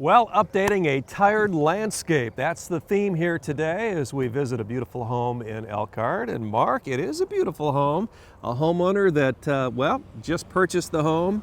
Well, updating a tired landscape. That's the theme here today as we visit a beautiful home in Elkhart. And Mark, it is a beautiful home. A homeowner that, well, just purchased the home,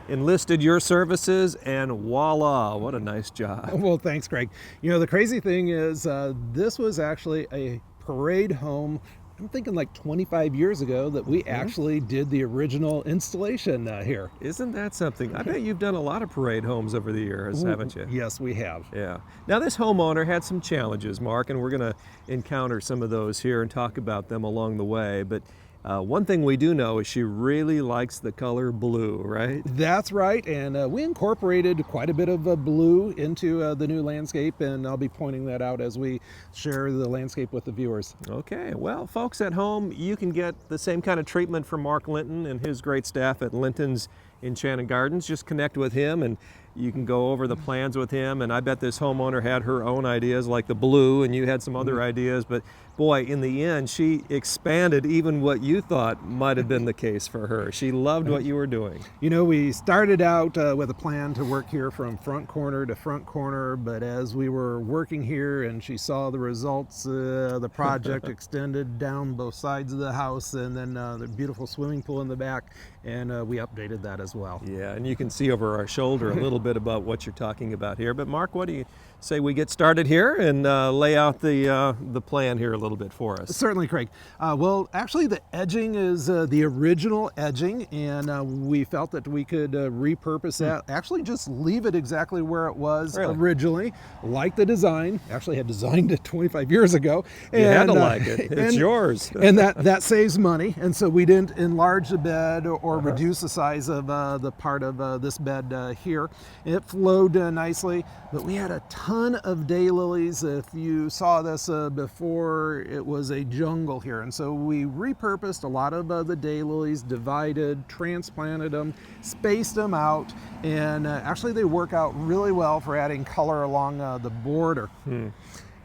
enlisted your services, and voila, what a nice job. Well, thanks, Greg. You know, the crazy thing is this was actually a parade home. I'm thinking like 25 years ago that we actually did the original installation here. Isn't that something? I bet you've done a lot of parade homes over the years, haven't you? Yes, we have. Yeah. Now this homeowner had some challenges, Mark, and we're going to encounter some of those here and talk about them along the way. But one thing we do know is she really likes the color blue, right? That's right, and we incorporated quite a bit of blue into the new landscape, and I'll be pointing that out as we share the landscape with the viewers. Okay, well, folks at home, you can get the same kind of treatment from Mark Linton and his great staff at Linton's Enchanted Gardens. Just connect with him and you can go over the plans with him, and I bet this homeowner had her own ideas like the blue, and you had some other ideas, but boy, in the end, she expanded even what you thought might have been the case for her. She loved what you were doing. You know, we started out with a plan to work here from front corner to front corner, but as we were working here and she saw the results, the project extended down both sides of the house, and then the beautiful swimming pool in the back, and we updated that as well. Yeah, and you can see over our shoulder a little bit about what you're talking about here. But Mark, what do you say we get started here and lay out the plan here a little bit for us? Certainly, Craig. Well, actually the edging is the original edging, and we felt that we could repurpose that, actually just leave it exactly where it was originally, like the design. Actually had designed it 25 years ago. You had to like it. It's yours. And that saves money, and so we didn't enlarge the bed or reduce the size of the part of this bed here. It flowed nicely, but we had a ton of daylilies. If you saw this before, it was a jungle here, and so we repurposed a lot of the daylilies, divided, transplanted them, spaced them out, and actually they work out really well for adding color along the border.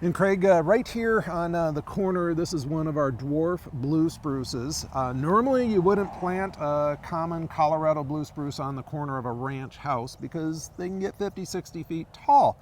And Craig, right here on the corner, this is one of our dwarf blue spruces. Normally you wouldn't plant a common Colorado blue spruce on the corner of a ranch house because they can get 50, 60 feet tall.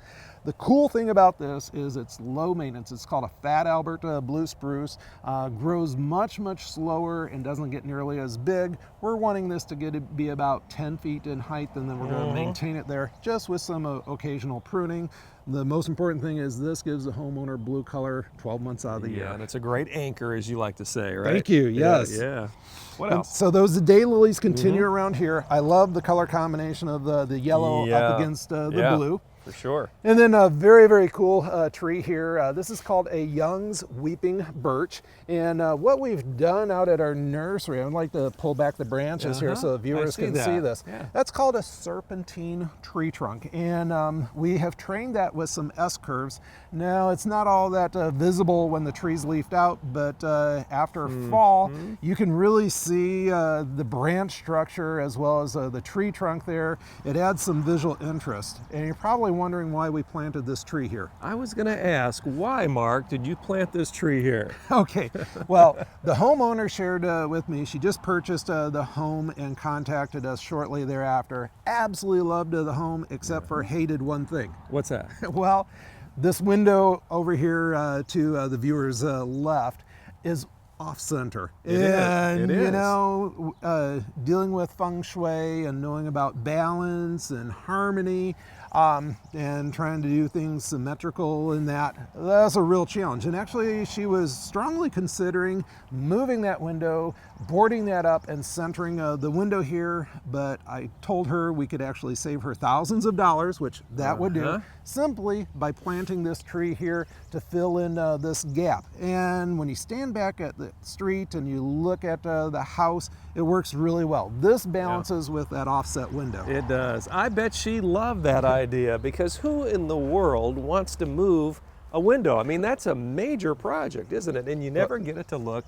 The cool thing about this is it's low maintenance. It's called a Fat Albert blue spruce. Grows much, much slower and doesn't get nearly as big. We're wanting this to be about 10 feet in height, and then we're going to maintain it there just with some occasional pruning. The most important thing is this gives the homeowner blue color 12 months out of the year. And it's a great anchor, as you like to say, right? Thank you, yes. Yeah. What else? So those daylilies continue around here. I love the color combination of the yellow up against the blue. For sure. And then a very, very cool tree here. This is called a Young's Weeping Birch. And what we've done out at our nursery, I'd like to pull back the branches here so the viewers can see this. That's called a serpentine tree trunk. And we have trained that with some S-curves. Now, it's not all that visible when the tree's leafed out, but after fall, you can really see the branch structure as well as the tree trunk there. It adds some visual interest. And you're probably wondering why we planted this tree here. I was going to ask, why, Mark, did you plant this tree here? Okay, well, the homeowner shared with me, she just purchased the home and contacted us shortly thereafter. Absolutely loved the home, except for hated one thing. What's that? Well, this window over here to the viewer's left is off center. It is. You know, dealing with feng shui and knowing about balance and harmony, and trying to do things symmetrical in that's a real challenge. And actually she was strongly considering moving that window, boarding that up and centering the window here, but I told her we could actually save her thousands of dollars, which that would do, simply by planting this tree here to fill in this gap. And when you stand back at the street and you look at the house, it works really well. This balances with that offset window. It does. I bet she loved that idea, because who in the world wants to move a window? I mean, that's a major project, isn't it? And you never get it to look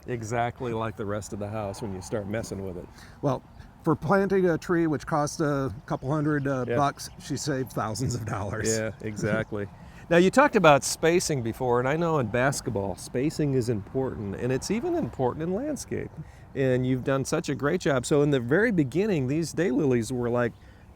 exactly like the rest of the house when you start messing with it. Well, for planting a tree which cost a couple hundred bucks, she saved thousands of dollars. Yeah, exactly. Now, you talked about spacing before, and I know in basketball, spacing is important, and it's even important in landscape. And you've done such a great job. So in the very beginning, these daylilies were like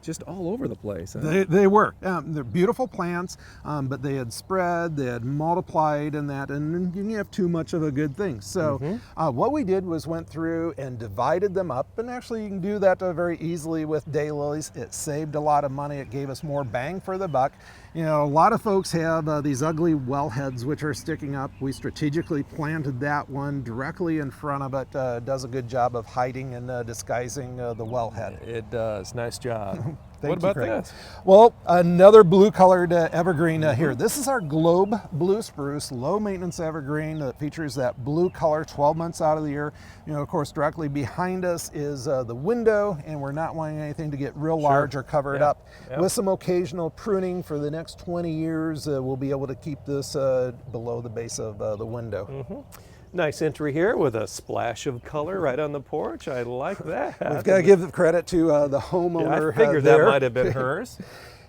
just all over the place. Huh? They were. They're beautiful plants, but they had spread, they had multiplied and that, and you can have too much of a good thing. So what we did was went through and divided them up, and actually you can do that very easily with daylilies. It saved a lot of money. It gave us more bang for the buck. You know, a lot of folks have these ugly wellheads which are sticking up. We strategically planted that one directly in front of it. Does a good job of hiding and disguising the wellhead. It does. Nice job. Thank What you, about Craig. this? Well, another blue-colored evergreen here. This is our Globe Blue Spruce, low-maintenance evergreen that features that blue color 12 months out of the year. You know, of course, directly behind us is the window, and we're not wanting anything to get real large or cover it up. With some occasional pruning for the next 20 years, we'll be able to keep this below the base of the window. Nice entry here with a splash of color right on the porch. I like that. We've got to give credit to the homeowner. I figured that might have been hers.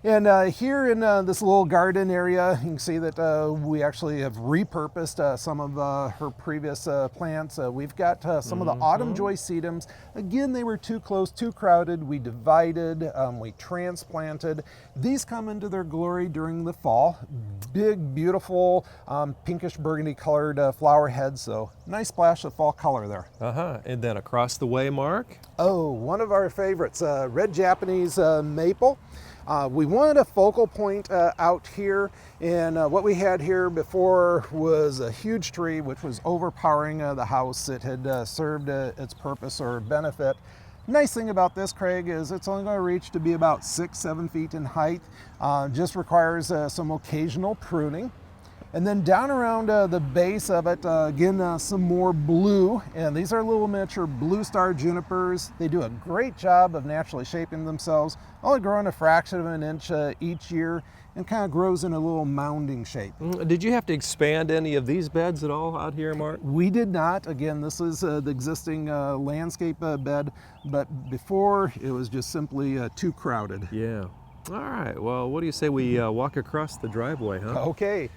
And here in this little garden area, you can see that we actually have repurposed some of her previous plants. We've got some of the autumn joy sedums. Again, they were too close, too crowded. We divided, we transplanted. These come into their glory during the fall. Big, beautiful, pinkish burgundy colored flower heads. So nice splash of fall color there. And then across the way, Mark? Oh, one of our favorites, red Japanese maple. We wanted a focal point out here, and what we had here before was a huge tree which was overpowering the house. It had served its purpose or benefit. Nice thing about this, Craig, is it's only going to reach to be about 6-7 feet in height. Just requires some occasional pruning. And then down around the base of it, again, some more blue. And these are little miniature blue star junipers. They do a great job of naturally shaping themselves, only growing a fraction of an inch each year, and kind of grows in a little mounding shape. Did you have to expand any of these beds at all out here, Mark? We did not. Again, this is the existing landscape bed, but before it was just simply too crowded. Yeah. All right. Well, what do you say we walk across the driveway, huh? Okay.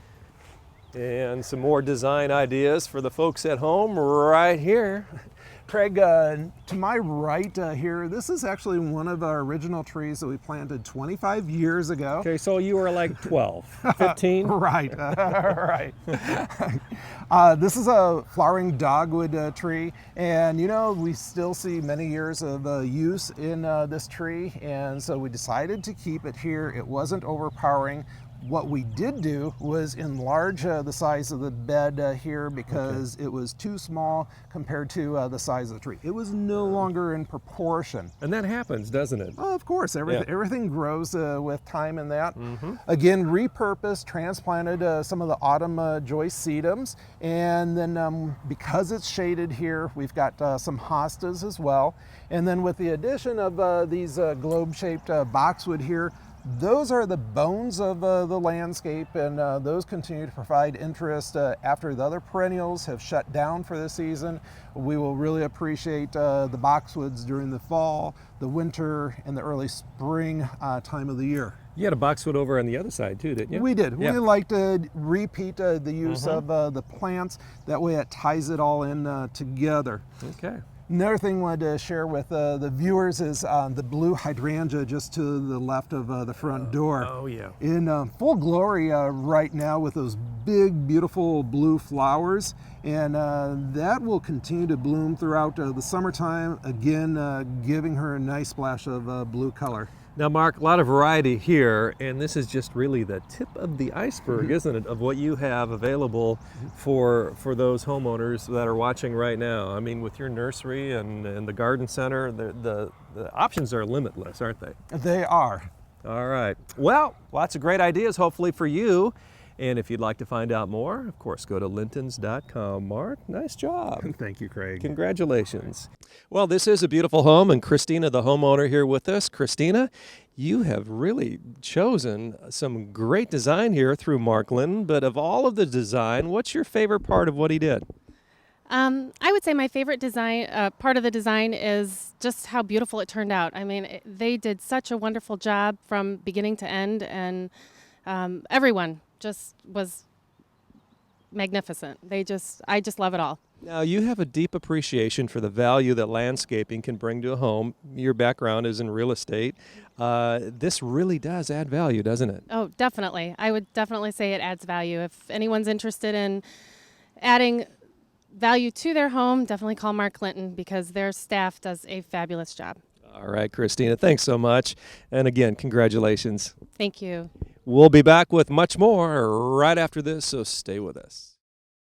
And some more design ideas for the folks at home right here. Craig, to my right here, this is actually one of our original trees that we planted 25 years ago. Okay, so you were like 12, 15? Right, right. This is a flowering dogwood tree, and you know, we still see many years of use in this tree, and so we decided to keep it here. It wasn't overpowering. What we did do was enlarge the size of the bed here because it was too small compared to the size of the tree. It was no longer in proportion. And that happens, doesn't it? Oh, of course, everything grows with time in that. Again, repurposed, transplanted some of the autumn joy sedums, and then because it's shaded here, we've got some hostas as well. And then with the addition of these globe-shaped boxwood here, those are the bones of the landscape, and those continue to provide interest after the other perennials have shut down for the season. We will really appreciate the boxwoods during the fall, the winter, and the early spring time of the year. You had a boxwood over on the other side too, didn't you? We did. Yeah. We like to repeat the use of the plants. That way it ties it all in together. Okay. Another thing I wanted to share with the viewers is the blue hydrangea just to the left of the front door. Oh yeah. In full glory right now with those big, beautiful blue flowers, and that will continue to bloom throughout the summertime, again giving her a nice splash of blue color. Now, Mark, a lot of variety here, and this is just really the tip of the iceberg, isn't it, of what you have available for those homeowners that are watching right now. I mean, with your nursery and the garden center, the options are limitless, aren't they? They are. All right. Well, lots of great ideas, hopefully, for you. And if you'd like to find out more, of course, go to lintons.com. Mark, nice job. Thank you, Craig. Congratulations. Well, this is a beautiful home, and Christina, the homeowner, here with us. Christina, you have really chosen some great design here through Mark Linton, but of all of the design, what's your favorite part of what he did? I would say my favorite design part of the design is just how beautiful it turned out. I mean, they did such a wonderful job from beginning to end, and everyone just was magnificent. I just love it all. Now, you have a deep appreciation for the value that landscaping can bring to a home. Your background is in real estate. This really does add value, doesn't it? Oh, definitely. I would definitely say it adds value. If anyone's interested in adding value to their home, definitely call Mark Linton because their staff does a fabulous job. All right, Christina, thanks so much. And again, congratulations. Thank you. We'll be back with much more right after this, so stay with us.